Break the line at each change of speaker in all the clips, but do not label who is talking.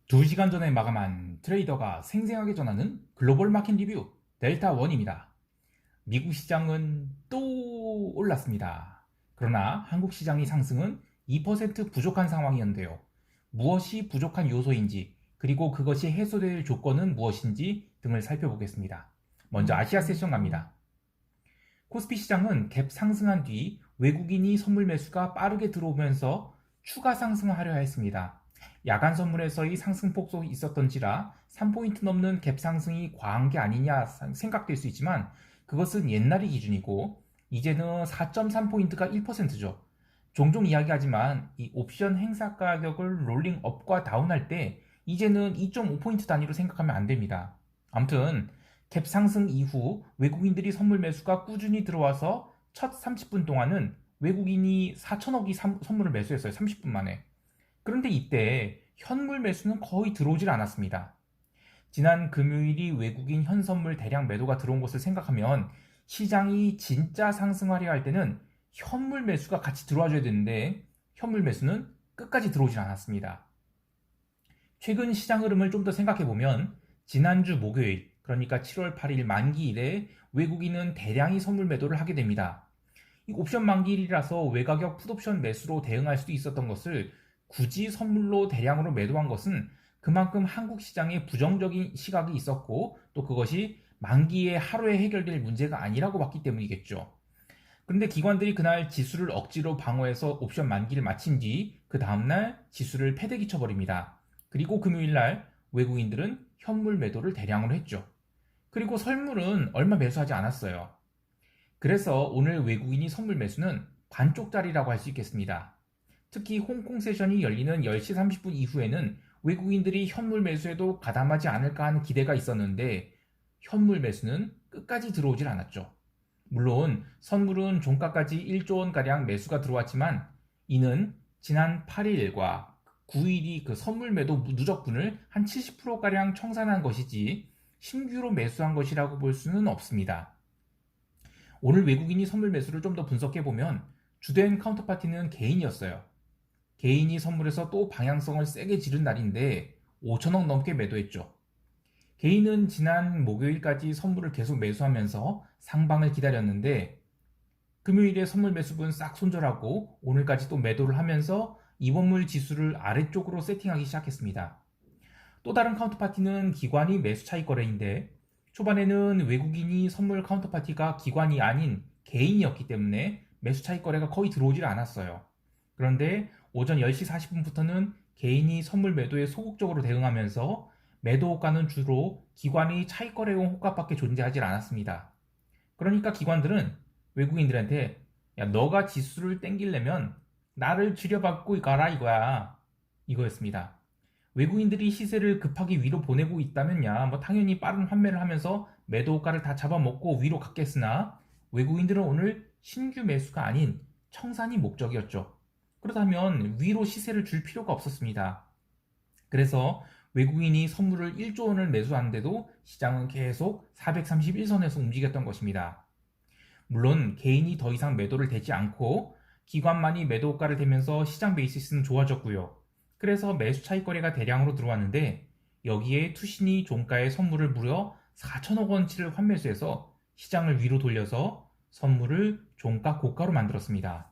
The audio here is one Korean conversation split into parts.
2시간 전에 마감한 트레이더가 생생하게 전하는 글로벌 마켓 리뷰 델타1입니다. 미국 시장은 또 올랐습니다. 그러나 한국 시장의 상승은 2% 부족한 상황이었는데요. 무엇이 부족한 요소인지, 그리고 그것이 해소될 조건은 무엇인지 등을 살펴보겠습니다. 먼저 아시아 세션 갑니다. 코스피 시장은 갭 상승한 뒤 외국인이 선물 매수가 빠르게 들어오면서 추가 상승하려 했습니다. 야간 선물에서의 상승폭도 있었던지라 3포인트 넘는 갭 상승이 과한 게 아니냐 생각될 수 있지만 그것은 옛날의 기준이고 이제는 4.3포인트가 1%죠. 종종 이야기하지만 이 옵션 행사 가격을 롤링 업과 다운할 때 이제는 2.5포인트 단위로 생각하면 안 됩니다. 아무튼 갭 상승 이후 외국인들이 선물 매수가 꾸준히 들어와서 첫 30분 동안은 외국인이 4천억이 선물을 매수했어요. 30분 만에. 그런데 이때 현물 매수는 거의 들어오질 않았습니다. 지난 금요일이 외국인 현선물 대량 매도가 들어온 것을 생각하면 시장이 진짜 상승하려 할 때는 현물 매수가 같이 들어와줘야 되는데 현물 매수는 끝까지 들어오질 않았습니다. 최근 시장 흐름을 좀 더 생각해보면 지난주 목요일, 그러니까 7월 8일 만기일에 외국인은 대량의 선물 매도를 하게 됩니다. 이 옵션 만기일이라서 외가격 풋옵션 매수로 대응할 수도 있었던 것을 굳이 선물로 대량으로 매도한 것은 그만큼 한국 시장에 부정적인 시각이 있었고 또 그것이 만기에 하루에 해결될 문제가 아니라고 봤기 때문이겠죠. 그런데 기관들이 그날 지수를 억지로 방어해서 옵션 만기를 마친 뒤 그 다음날 지수를 패대기 쳐버립니다. 그리고 금요일날 외국인들은 현물 매도를 대량으로 했죠. 그리고 선물은 얼마 매수하지 않았어요. 그래서 오늘 외국인이 선물 매수는 반쪽짜리라고 할 수 있겠습니다. 특히 홍콩 세션이 열리는 10시 30분 이후에는 외국인들이 현물 매수에도 가담하지 않을까 하는 기대가 있었는데 현물 매수는 끝까지 들어오질 않았죠. 물론 선물은 종가까지 1조 원가량 매수가 들어왔지만 이는 지난 8일과 9일이 그 선물 매도 누적분을 한 70%가량 청산한 것이지 신규로 매수한 것이라고 볼 수는 없습니다. 오늘 외국인이 선물 매수를 좀 더 분석해보면 주된 카운터파티는 개인이었어요. 개인이 선물에서 또 방향성을 세게 지른 날인데 5천억 넘게 매도했죠. 개인은 지난 목요일까지 선물을 계속 매수하면서 상방을 기다렸는데 금요일에 선물 매수분 싹 손절하고 오늘까지 또 매도를 하면서 이원물 지수를 아래쪽으로 세팅하기 시작했습니다. 또 다른 카운터파티는 기관이 매수 차익 거래인데 초반에는 외국인이 선물 카운터파티가 기관이 아닌 개인이었기 때문에 매수 차익 거래가 거의 들어오질 않았어요. 그런데 오전 10시 40분부터는 개인이 선물 매도에 소극적으로 대응하면서 매도 호가는 주로 기관이 차익 거래용 호가밖에 존재하지 않았습니다. 그러니까 기관들은 외국인들한테 야 너가 지수를 땡기려면 나를 줄여받고 가라 이거였습니다. 외국인들이 시세를 급하게 위로 보내고 있다면야 뭐 당연히 빠른 환매를 하면서 매도 호가를 다 잡아먹고 위로 갔겠으나 외국인들은 오늘 신규 매수가 아닌 청산이 목적이었죠. 그렇다면 위로 시세를 줄 필요가 없었습니다. 그래서 외국인이 선물을 1조 원을 매수하는데도 시장은 계속 431선에서 움직였던 것입니다. 물론 개인이 더 이상 매도를 대지 않고 기관만이 매도 호가를 대면서 시장 베이시스는 좋아졌고요. 그래서 매수 차익 거래가 대량으로 들어왔는데 여기에 투신이 종가의 선물을 무려 4천억 원치를 환매수해서 시장을 위로 돌려서 선물을 종가 고가로 만들었습니다.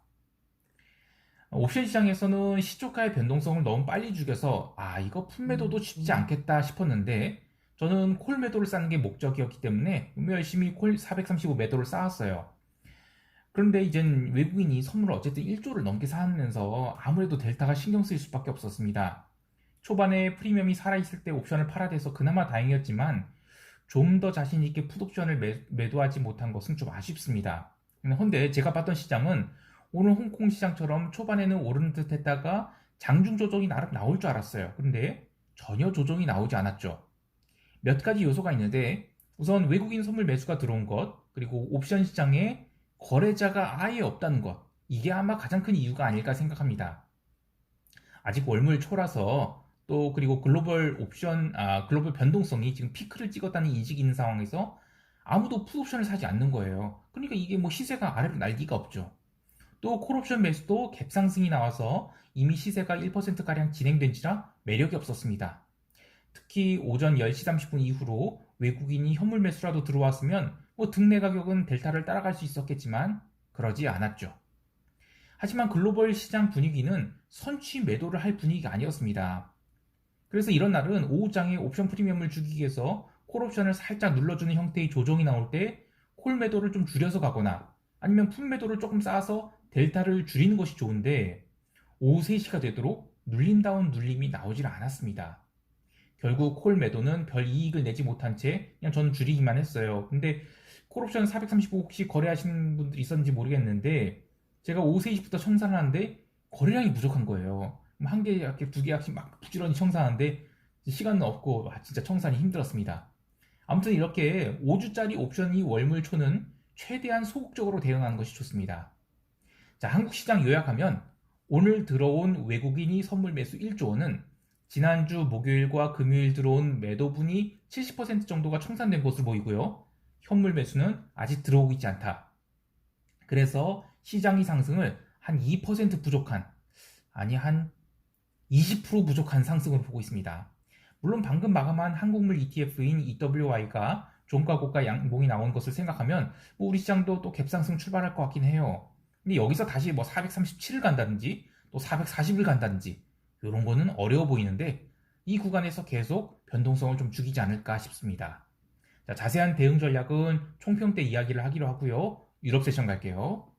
옵션 시장에서는 시초가의 변동성을 너무 빨리 죽여서 이거 풋매도도 쉽지 않겠다 싶었는데 저는 콜 매도를 쌓는 게 목적이었기 때문에 열심히 콜 435 매도를 쌓았어요. 그런데 이젠 외국인이 선물을 어쨌든 1조를 넘게 사면서 아무래도 델타가 신경 쓰일 수밖에 없었습니다. 초반에 프리미엄이 살아있을 때 옵션을 팔아대서 그나마 다행이었지만 좀 더 자신있게 풋옵션을 매도하지 못한 것은 좀 아쉽습니다. 그런데 제가 봤던 시장은 오늘 홍콩 시장처럼 초반에는 오르는 듯 했다가 장중 조정이 나름 나올 줄 알았어요. 그런데 전혀 조정이 나오지 않았죠. 몇 가지 요소가 있는데 우선 외국인 선물 매수가 들어온 것, 그리고 옵션 시장에 거래자가 아예 없다는 것, 이게 아마 가장 큰 이유가 아닐까 생각합니다. 아직 월물 초라서 또 그리고 글로벌 변동성이 지금 피크를 찍었다는 인식이 있는 상황에서 아무도 풋옵션을 사지 않는 거예요. 그러니까 이게 뭐 시세가 아래로 날 리가 없죠. 또 콜옵션 매수도 갭상승이 나와서 이미 시세가 1%가량 진행된지라 매력이 없었습니다. 특히 오전 10시 30분 이후로 외국인이 현물 매수라도 들어왔으면 등내 가격은 델타를 따라갈 수 있었겠지만 그러지 않았죠. 하지만 글로벌 시장 분위기는 선취 매도를 할 분위기가 아니었습니다. 그래서 이런 날은 오후장에 옵션 프리미엄을 주기 위해서 콜옵션을 살짝 눌러주는 형태의 조정이 나올 때 콜 매도를 좀 줄여서 가거나 아니면 풋 매도를 조금 쌓아서 델타를 줄이는 것이 좋은데 오후 3시가 되도록 눌림다운 눌림이 나오질 않았습니다. 결국 콜 매도는 별 이익을 내지 못한 채 그냥 저는 줄이기만 했어요. 근데 콜옵션 435 혹시 거래하시는 분들 있었는지 모르겠는데 제가 오후 3시부터 청산을 하는데 거래량이 부족한 거예요. 한 개, 두 개씩 막 부지런히 청산하는데 시간은 없고 진짜 청산이 힘들었습니다. 아무튼 이렇게 5주짜리 옵션이 월물초는 최대한 소극적으로 대응하는 것이 좋습니다. 자, 한국 시장 요약하면 오늘 들어온 외국인이 선물 매수 1조 원은 지난주 목요일과 금요일 들어온 매도분이 70% 정도가 청산된 것으로 보이고요. 현물 매수는 아직 들어오고 있지 않다. 그래서 시장의 상승을 한 2% 부족한, 아니 한 20% 부족한 상승으로 보고 있습니다. 물론 방금 마감한 한국물 ETF인 EWY가 종가 고가 양봉이 나온 것을 생각하면 우리 시장도 또 갭상승 출발할 것 같긴 해요. 근데 여기서 다시 437을 간다든지 또 440을 간다든지 이런 거는 어려워 보이는데 이 구간에서 계속 변동성을 좀 죽이지 않을까 싶습니다. 자, 자세한 대응 전략은 총평 때 이야기를 하기로 하고요. 유럽 세션 갈게요.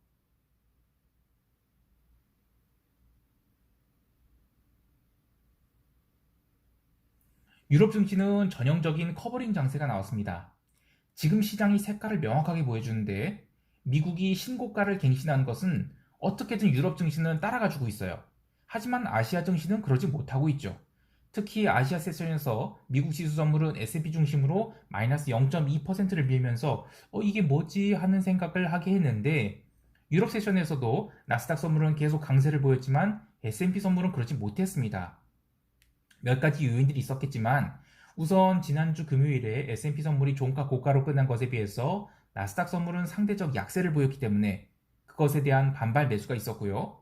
유럽 증시는 전형적인 커버링 장세가 나왔습니다. 지금 시장이 색깔을 명확하게 보여주는데 미국이 신고가를 갱신한 것은 어떻게든 유럽 증시는 따라가주고 있어요. 하지만 아시아 증시는 그러지 못하고 있죠. 특히 아시아 세션에서 미국 지수 선물은 S&P 중심으로 마이너스 0.2%를 밀면서 이게 뭐지 하는 생각을 하게 했는데 유럽 세션에서도 나스닥 선물은 계속 강세를 보였지만 S&P 선물은 그러지 못했습니다. 몇 가지 요인들이 있었겠지만 우선 지난주 금요일에 S&P 선물이 종가 고가로 끝난 것에 비해서 나스닥 선물은 상대적 약세를 보였기 때문에 그것에 대한 반발 매수가 있었고요.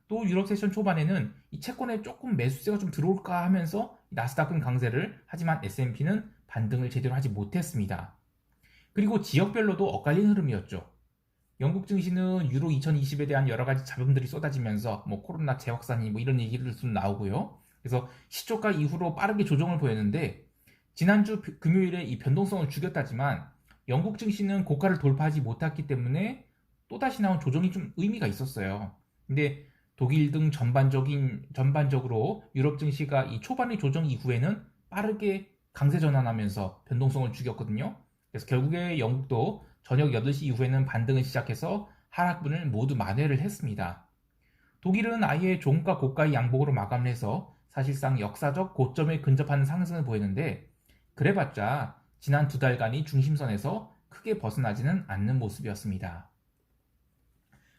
또 유럽 세션 초반에는 이 채권에 조금 매수세가 좀 들어올까 하면서 나스닥은 강세를 하지만 S&P는 반등을 제대로 하지 못했습니다. 그리고 지역별로도 엇갈린 흐름이었죠. 영국 증시는 유로 2020에 대한 여러 가지 잡음들이 쏟아지면서 코로나 재확산이 이런 얘기들 좀 나오고요. 그래서 시초가 이후로 빠르게 조정을 보였는데 지난주 금요일에 이 변동성을 죽였다지만 영국 증시는 고가를 돌파하지 못했기 때문에 또다시 나온 조정이 좀 의미가 있었어요. 근데 독일 등 전반적으로 유럽 증시가 이 초반의 조정 이후에는 빠르게 강세 전환하면서 변동성을 죽였거든요. 그래서 결국에 영국도 저녁 8시 이후에는 반등을 시작해서 하락분을 모두 만회를 했습니다. 독일은 아예 종가 고가의 양봉으로 마감을 해서 사실상 역사적 고점에 근접하는 상승을 보였는데 그래봤자 지난 2달간이 중심선에서 크게 벗어나지는 않는 모습이었습니다.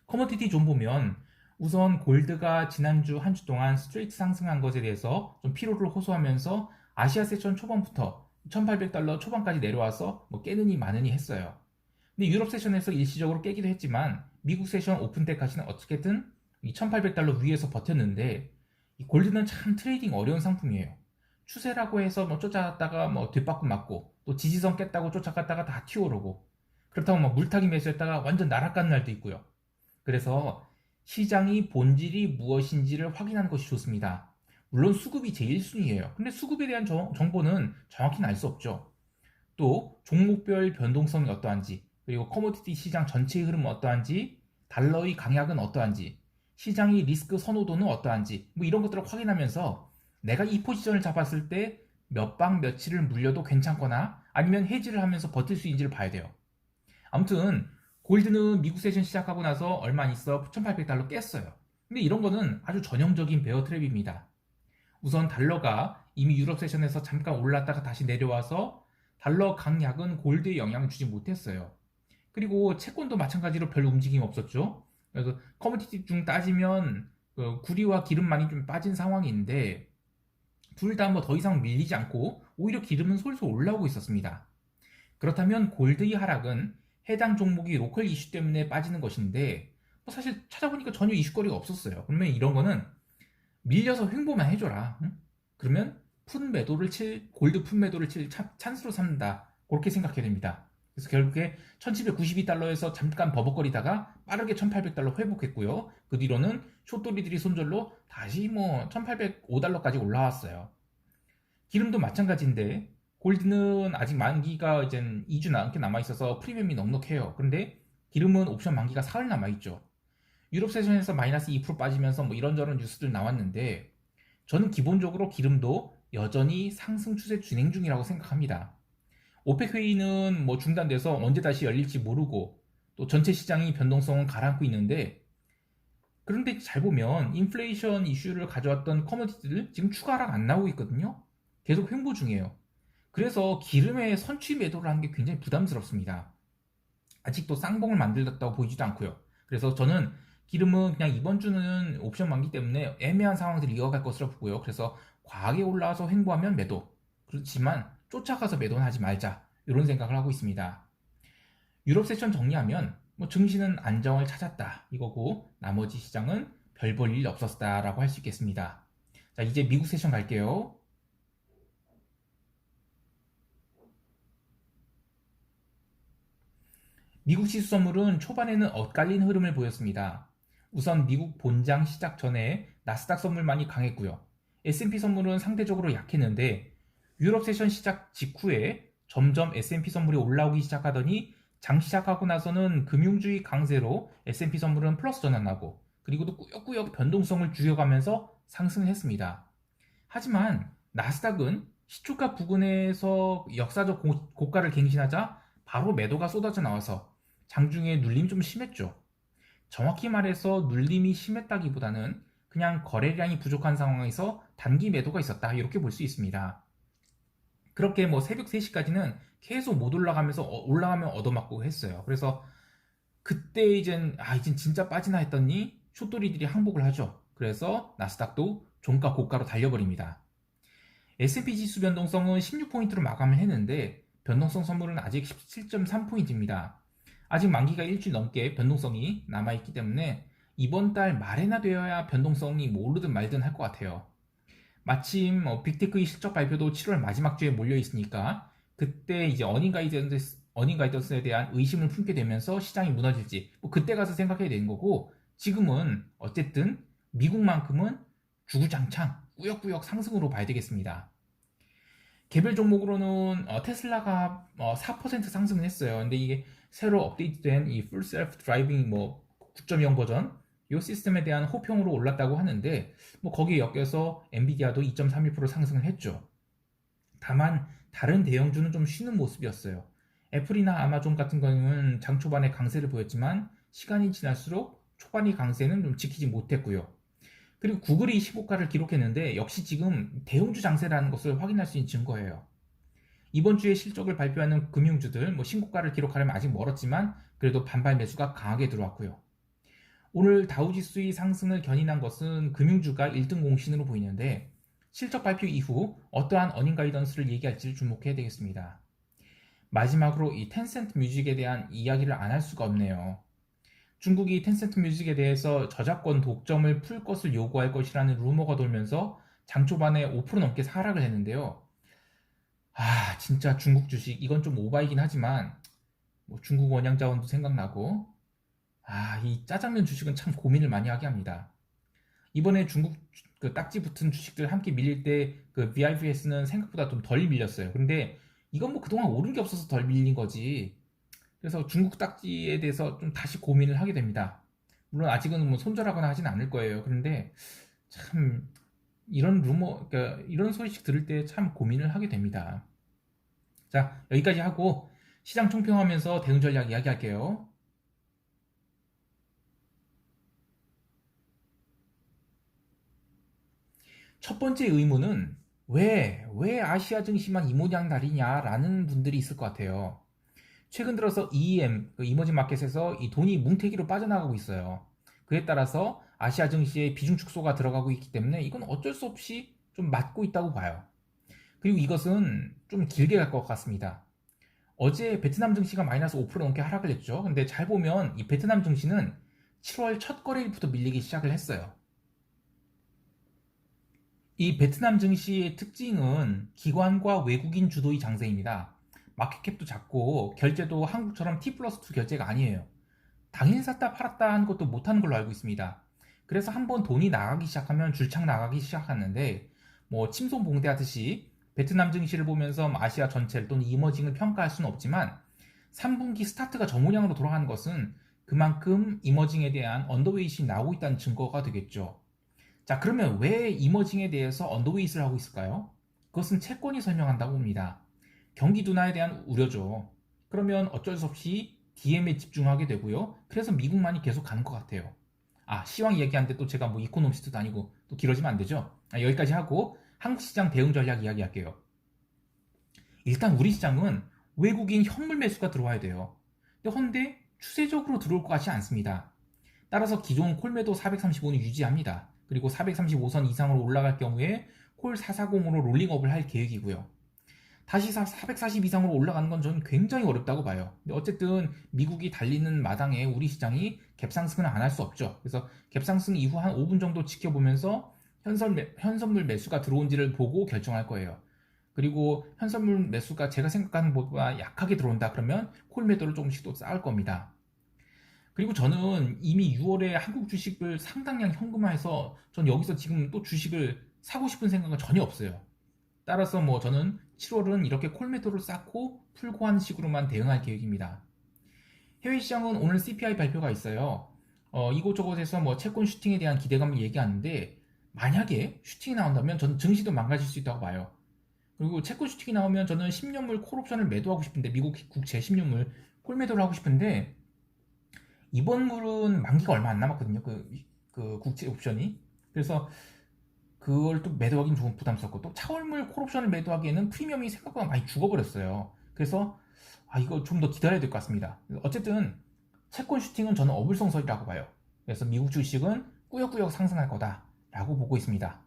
커머디티 좀 보면 우선 골드가 지난주 한 주 동안 스트레이트 상승한 것에 대해서 좀 피로를 호소하면서 아시아 세션 초반부터 1800달러 초반까지 내려와서 깨느니 마느니 했어요. 근데 유럽 세션에서 일시적으로 깨기도 했지만 미국 세션 오픈 때까지는 어떻게든 이 1800달러 위에서 버텼는데 이 골드는 참 트레이딩 어려운 상품이에요. 추세라고 해서 쫓아갔다가 뒷바퀴 맞고 또 지지선 깼다고 쫓아갔다가 다 튀어오르고 그렇다고 물타기 매수했다가 완전 날아가는 날도 있고요. 그래서 시장이 본질이 무엇인지를 확인하는 것이 좋습니다. 물론 수급이 제일 순위예요. 근데 수급에 대한 정보는 정확히는 알 수 없죠. 또 종목별 변동성이 어떠한지 그리고 커머디티 시장 전체의 흐름은 어떠한지 달러의 강약은 어떠한지 시장의 리스크 선호도는 어떠한지 이런 것들을 확인하면서 내가 이 포지션을 잡았을 때 몇 방 며칠을 물려도 괜찮거나 아니면 해지를 하면서 버틸 수 있는지를 봐야 돼요. 아무튼 골드는 미국 세션 시작하고 나서 얼마 안 있어 1800달러 깼어요. 근데 이런 거는 아주 전형적인 베어 트랩입니다. 우선 달러가 이미 유럽 세션에서 잠깐 올랐다가 다시 내려와서 달러 강약은 골드에 영향을 주지 못했어요. 그리고 채권도 마찬가지로 별 움직임 없었죠. 그래서 커머디티 중 따지면 구리와 기름만이 좀 빠진 상황인데 둘 다 더 이상 밀리지 않고 오히려 기름은 솔솔 올라오고 있었습니다. 그렇다면 골드의 하락은 해당 종목이 로컬 이슈 때문에 빠지는 것인데 사실 찾아보니까 전혀 이슈거리가 없었어요. 그러면 이런 거는 밀려서 횡보만 해줘라. 응? 그러면 골드 푼 매도를 칠 찬스로 삼는다. 그렇게 생각해야 됩니다. 그래서 결국에 1792달러에서 잠깐 버벅거리다가 빠르게 1800달러 회복했고요. 그 뒤로는 숏돌이들이 손절로 다시 뭐 1805달러까지 올라왔어요. 기름도 마찬가지인데 골드는 아직 만기가 이제 2주 넘게 남아있어서 프리미엄이 넉넉해요. 그런데 기름은 옵션 만기가 사흘 남아있죠. 유럽 세션에서 마이너스 2% 빠지면서 뭐 이런저런 뉴스들 나왔는데 저는 기본적으로 기름도 여전히 상승 추세 진행 중이라고 생각합니다. 오펙 회의는 뭐 중단돼서 언제 다시 열릴지 모르고 또 전체 시장이 변동성은 가라앉고 있는데 그런데 잘 보면 인플레이션 이슈를 가져왔던 커머디티들 지금 추가 하락 안 나오고 있거든요. 계속 횡보 중이에요. 그래서 기름의 선취 매도를 하는 게 굉장히 부담스럽습니다. 아직도 쌍봉을 만들었다고 보이지도 않고요. 그래서 저는 기름은 그냥 이번 주는 옵션 만기 때문에 애매한 상황들이 이어갈 것으로 보고요. 그래서 과하게 올라와서 횡보하면 매도. 그렇지만 쫓아가서 매도는 하지 말자. 이런 생각을 하고 있습니다. 유럽 세션 정리하면 뭐 증시는 안정을 찾았다. 이거고 나머지 시장은 별 볼 일 없었다라고 할 수 있겠습니다. 자, 이제 미국 세션 갈게요. 미국 지수 선물은 초반에는 엇갈린 흐름을 보였습니다. 우선 미국 본장 시작 전에 나스닥 선물만이 강했고요. S&P 선물은 상대적으로 약했는데 유럽 세션 시작 직후에 점점 S&P 선물이 올라오기 시작하더니 장 시작하고 나서는 금융주의 강세로 S&P 선물은 플러스 전환하고 그리고 또 꾸역꾸역 변동성을 줄여가면서 상승했습니다. 하지만 나스닥은 시초가 부근에서 역사적 고가를 갱신하자 바로 매도가 쏟아져 나와서 장중에 눌림이 좀 심했죠. 정확히 말해서 눌림이 심했다기보다는 그냥 거래량이 부족한 상황에서 단기 매도가 있었다 이렇게 볼 수 있습니다. 그렇게 뭐 새벽 3시까지는 계속 못 올라가면서 올라가면 얻어맞고 했어요. 그래서 그때 이젠 진짜 빠지나 했더니 숏돌이들이 항복을 하죠. 그래서 나스닥도 종가 고가로 달려버립니다. S&P 지수 변동성은 16포인트로 마감을 했는데 변동성 선물은 아직 17.3포인트입니다. 아직 만기가 일주일 넘게 변동성이 남아있기 때문에 이번 달 말에나 되어야 변동성이 오르든 말든 할 것 같아요. 마침 빅테크의 실적 발표도 7월 마지막 주에 몰려 있으니까 그때 이제 어닝 가이던스에 대한 의심을 품게 되면서 시장이 무너질지 뭐 그때 가서 생각해야 되는 거고 지금은 어쨌든 미국만큼은 주구장창 꾸역꾸역 상승으로 봐야 되겠습니다. 개별 종목으로는 테슬라가 4% 상승을 했어요. 근데 이게 새로 업데이트된 이 풀 셀프 드라이빙 뭐 9.0 버전 이 시스템에 대한 호평으로 올랐다고 하는데 뭐 거기에 엮여서 엔비디아도 2.31% 상승을 했죠. 다만 다른 대형주는 좀 쉬는 모습이었어요. 애플이나 아마존 같은 경우는 장 초반에 강세를 보였지만 시간이 지날수록 초반의 강세는 좀 지키지 못했고요. 그리고 구글이 15가를 기록했는데 역시 지금 대형주 장세라는 것을 확인할 수 있는 증거예요. 이번 주에 실적을 발표하는 금융주들 신고가를 기록하려면 아직 멀었지만 그래도 반발 매수가 강하게 들어왔고요. 오늘 다우지수의 상승을 견인한 것은 금융주가 1등 공신으로 보이는데 실적 발표 이후 어떠한 어닝 가이던스를 얘기할지를 주목해야 되겠습니다. 마지막으로 이 텐센트 뮤직에 대한 이야기를 안 할 수가 없네요. 중국이 텐센트 뮤직에 대해서 저작권 독점을 풀 것을 요구할 것이라는 루머가 돌면서 장 초반에 5% 넘게 하락을 했는데요. 진짜 중국 주식 이건 좀 오바이긴 하지만 중국 원양 자원도 생각나고 이 짜장면 주식은 참 고민을 많이 하게 합니다. 이번에 중국 그 딱지 붙은 주식들 함께 밀릴 때 그 VIPS는 생각보다 좀 덜 밀렸어요. 근데 이건 그동안 오른 게 없어서 덜 밀린 거지. 그래서 중국 딱지에 대해서 좀 다시 고민을 하게 됩니다. 물론 아직은 손절하거나 하진 않을 거예요. 그런데 참 이런 그러니까 이런 소식 들을 때 참 고민을 하게 됩니다. 자, 여기까지 하고 시장 총평하면서 대응 전략 이야기할게요. 첫 번째 의문은 왜 아시아 증시만 이 모양 다리냐라는 분들이 있을 것 같아요. 최근 들어서 EM, 이머징 마켓에서 이 돈이 뭉태기로 빠져나가고 있어요. 그에 따라서 아시아 증시에 비중 축소가 들어가고 있기 때문에 이건 어쩔 수 없이 좀 맞고 있다고 봐요. 그리고 이것은 좀 길게 갈 것 같습니다. 어제 베트남 증시가 마이너스 5% 넘게 하락을 했죠. 근데 잘 보면 이 베트남 증시는 7월 첫 거래일부터 밀리기 시작을 했어요. 이 베트남 증시의 특징은 기관과 외국인 주도의 장세입니다. 마켓캡도 작고 결제도 한국처럼 T+2 결제가 아니에요. 당일 샀다 팔았다 하는 것도 못하는 걸로 알고 있습니다. 그래서 한번 돈이 나가기 시작하면 줄창 나가기 시작하는데 뭐 침손봉대하듯이 베트남 증시를 보면서 아시아 전체를 또는 이머징을 평가할 수는 없지만 3분기 스타트가 저 모양으로 돌아가는 것은 그만큼 이머징에 대한 언더웨이트이 나오고 있다는 증거가 되겠죠. 자, 그러면 왜 이머징에 대해서 언더웨이트를 하고 있을까요? 그것은 채권이 설명한다고 봅니다. 경기 둔화에 대한 우려죠. 그러면 어쩔 수 없이 DM에 집중하게 되고요. 그래서 미국만이 계속 가는 것 같아요. 아, 시황 얘기하는데 또 제가 뭐 이코노미스트도 아니고 또 길어지면 안 되죠. 여기까지 하고 한국 시장 대응 전략 이야기할게요. 일단 우리 시장은 외국인 현물 매수가 들어와야 돼요. 근데 추세적으로 들어올 것 같지 않습니다. 따라서 기존 콜매도 435는 유지합니다. 그리고 435선 이상으로 올라갈 경우에 콜 440으로 롤링업을 할 계획이고요. 다시 440 이상으로 올라가는 건 저는 굉장히 어렵다고 봐요. 근데 어쨌든 미국이 달리는 마당에 우리 시장이 갭상승은 안 할 수 없죠. 그래서 갭상승 이후 한 5분 정도 지켜보면서 현선물 매수가 들어온지를 보고 결정할 거예요. 그리고 현선물 매수가 제가 생각하는 것보다 약하게 들어온다 그러면 콜 매도를 조금씩 또 쌓을 겁니다. 그리고 저는 이미 6월에 한국 주식을 상당량 현금화해서 전 여기서 지금 또 주식을 사고 싶은 생각은 전혀 없어요. 따라서 뭐 저는 7월은 이렇게 콜 매도를 쌓고 풀고 하는 식으로만 대응할 계획입니다. 해외 시장은 오늘 CPI 발표가 있어요. 이곳저곳에서 뭐 채권 슈팅에 대한 기대감을 얘기하는데 만약에 슈팅이 나온다면 저는 증시도 망가질 수 있다고 봐요. 그리고 채권 슈팅이 나오면 저는 10년물 콜옵션을 매도하고 싶은데 미국 국채 10년물 콜 매도를 하고 싶은데 이번 물은 만기가 얼마 안 남았거든요. 그 국채 옵션이. 그래서 그걸 또 매도하기는 좀 부담스럽고 또 차월물 콜옵션을 매도하기에는 프리미엄이 생각보다 많이 죽어버렸어요. 그래서 이거 좀 더 기다려야 될 것 같습니다. 어쨌든 채권 슈팅은 저는 어불성설이라고 봐요. 그래서 미국 주식은 꾸역꾸역 상승할 거다라고 보고 있습니다.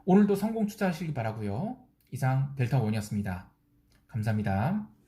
오늘도 성공 투자하시기 바라고요. 이상 델타원이었습니다. 감사합니다.